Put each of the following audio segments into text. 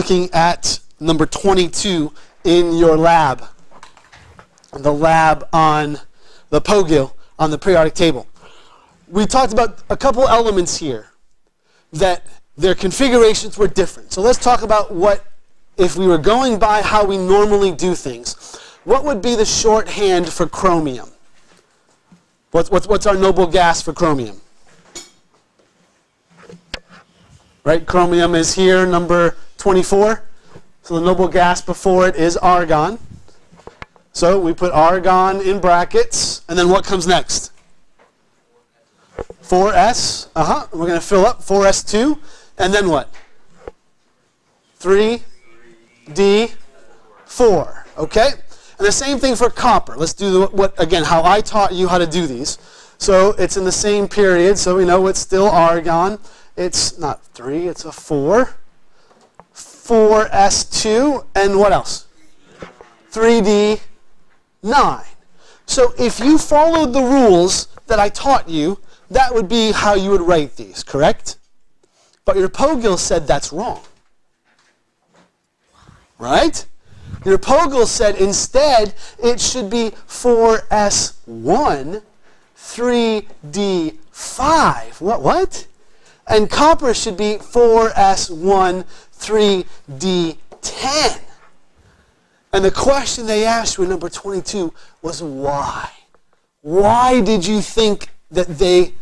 looking at number 22 in your lab, the lab on the POGIL on the periodic table. We talked about a couple elements here that their configurations were different. So let's talk about what, if we were going by how we normally do things, what would be the shorthand for chromium? What's our noble gas for chromium? Right, chromium is here, number 24. So the noble gas before it is argon. So we put argon in brackets, and then what comes next? 4s. We're going to fill up 4s2, and then what? 3d4. Okay? And the same thing for copper. Let's do again, how I taught you how to do these. So it's in the same period, so we know it's still argon. It's not 3, it's a 4. 4s2, and what else? 3d9. So if you followed the rules that I taught you, that would be how you would write these, correct? But your POGIL said that's wrong. Right? Your POGIL said instead it should be 4s1, 3d5. What? And copper should be 4s1, 3d10. And the question they asked you in number 22 was why? Why did you think that they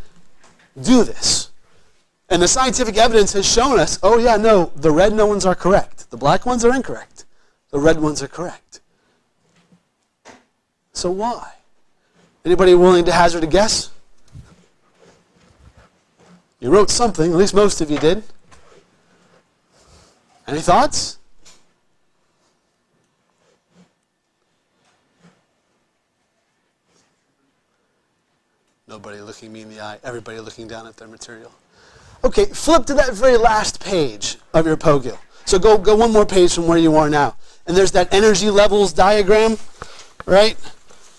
do this? And the scientific evidence has shown us, oh yeah, no, the red ones are correct. The black ones are incorrect. The red ones are correct. So why? Anybody willing to hazard a guess? You wrote something, at least most of you did. Any thoughts? Nobody looking me in the eye, everybody looking down at their material. Okay, flip to that very last page of your POGIL. So go one more page from where you are now. And there's that energy levels diagram, right?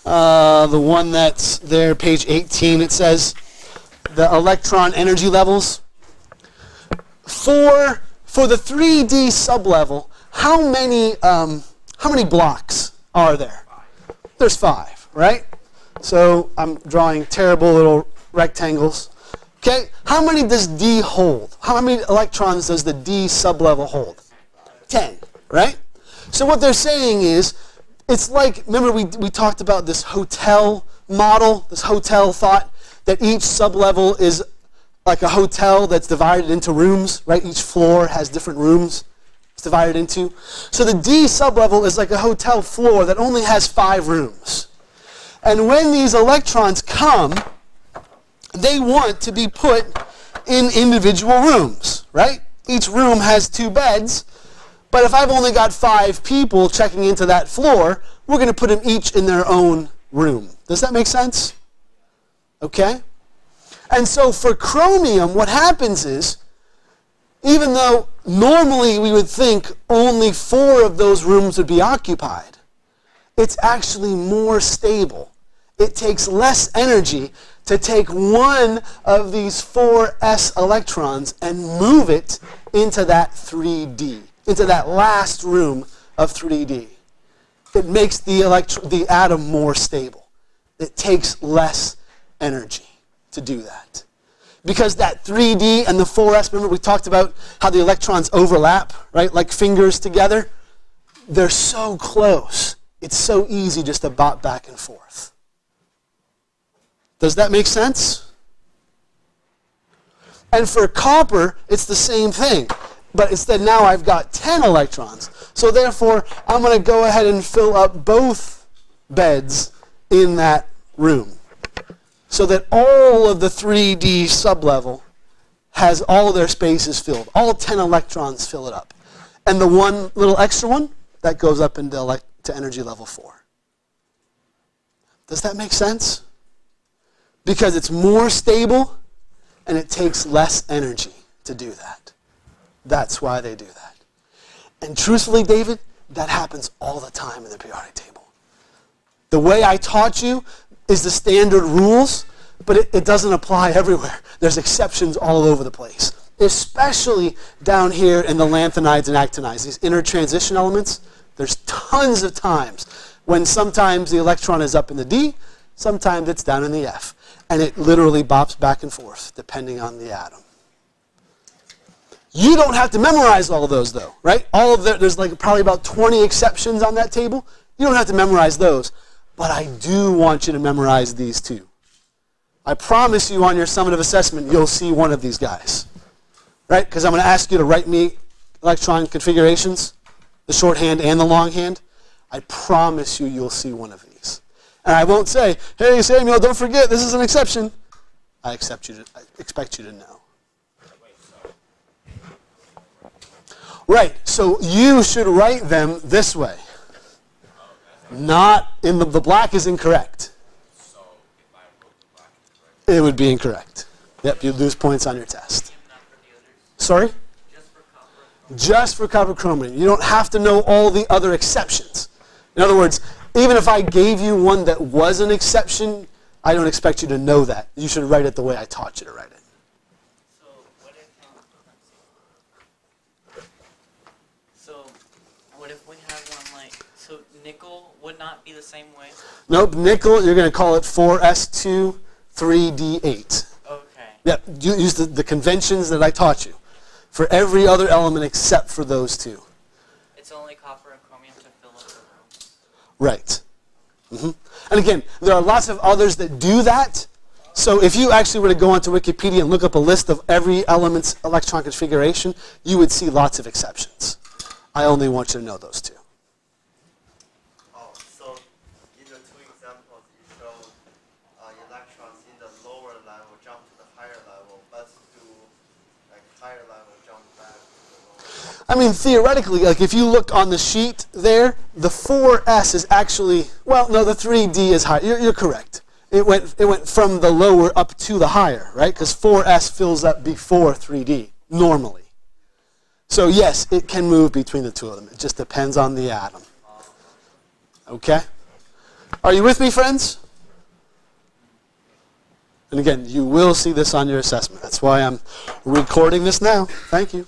The one that's there, page 18, it says the electron energy levels. For the 3D sublevel, how many blocks are there? There's 5, right? So I'm drawing terrible little rectangles. Okay, how many does D hold? How many electrons does the D sublevel hold? 10, right? So what they're saying is, it's like, remember we talked about this hotel model, this hotel thought, that each sublevel is like a hotel that's divided into rooms, right? Each floor has different rooms it's divided into. So the D sublevel is like a hotel floor that only has 5 rooms. And when these electrons come, they want to be put in individual rooms, right? Each room has 2 beds, but if I've only got 5 people checking into that floor, we're going to put them each in their own room. Does that make sense? Okay? And so for chromium, what happens is, even though normally we would think only 4 of those rooms would be occupied, it's actually more stable. It takes less energy to take one of these 4s electrons and move it into that 3D, into that last room of 3D. It makes the atom more stable. It takes less energy to do that. Because that 3D and the 4s, remember we talked about how the electrons overlap, right? Like fingers together. They're so close. It's so easy just to bop back and forth. Does that make sense? And for copper, it's the same thing. But instead now I've got 10 electrons. So therefore, I'm going to go ahead and fill up both beds in that room. So that all of the 3D sublevel has all their spaces filled. All 10 electrons fill it up. And the one little extra one, that goes up into to energy level 4. Does that make sense? Because it's more stable and it takes less energy to do that. That's why they do that. And truthfully, David, that happens all the time in the periodic table. The way I taught you is the standard rules, but it doesn't apply everywhere. There's exceptions all over the place. especially down here in the lanthanides and actinides, these inner transition elements. There's tons of times when sometimes the electron is up in the D, sometimes it's down in the F. And it literally bops back and forth depending on the atom. You don't have to memorize all of those though, right? There's like probably about 20 exceptions on that table. You don't have to memorize those. But I do want you to memorize these two. I promise you on your summative assessment, you'll see one of these guys. Right? Because I'm going to ask you to write me electron configurations, the shorthand and the longhand. I promise you, you'll see one of these. And I won't say, hey, Samuel, don't forget, this is an exception. I expect you to know. Right, so you should write them this way. Not in the black is incorrect. So if I wrote the black incorrect, it would be incorrect. Yep, you'd lose points on your test. Sorry? Just for copper chromium. You don't have to know all the other exceptions. In other words, even if I gave you one that was an exception, I don't expect you to know that. You should write it the way I taught you to write it. What if we have one like, so nickel would not be the same way? Nope, nickel, you're going to call it 4s2 3d8. Okay. Yep, you use the conventions that I taught you for every other element except for those two. It's only copper and chromium to fill up the rooms. Right. And again, there are lots of others that do that. So if you actually were to go onto Wikipedia and look up a list of every element's electron configuration, you would see lots of exceptions. I only want you to know those two. Oh, so in the two examples, you showed electrons in the lower level jump to the higher level. Let's do like higher level jump back to the lower level. I mean, theoretically, like if you look on the sheet there, the 4s is actually, well, no, the 3d is higher. You're correct. It went from the lower up to the higher, right? Because 4s fills up before 3d normally. So yes, it can move between the two of them. It just depends on the atom. Okay? Are you with me, friends? And again, you will see this on your assessment. That's why I'm recording this now. Thank you.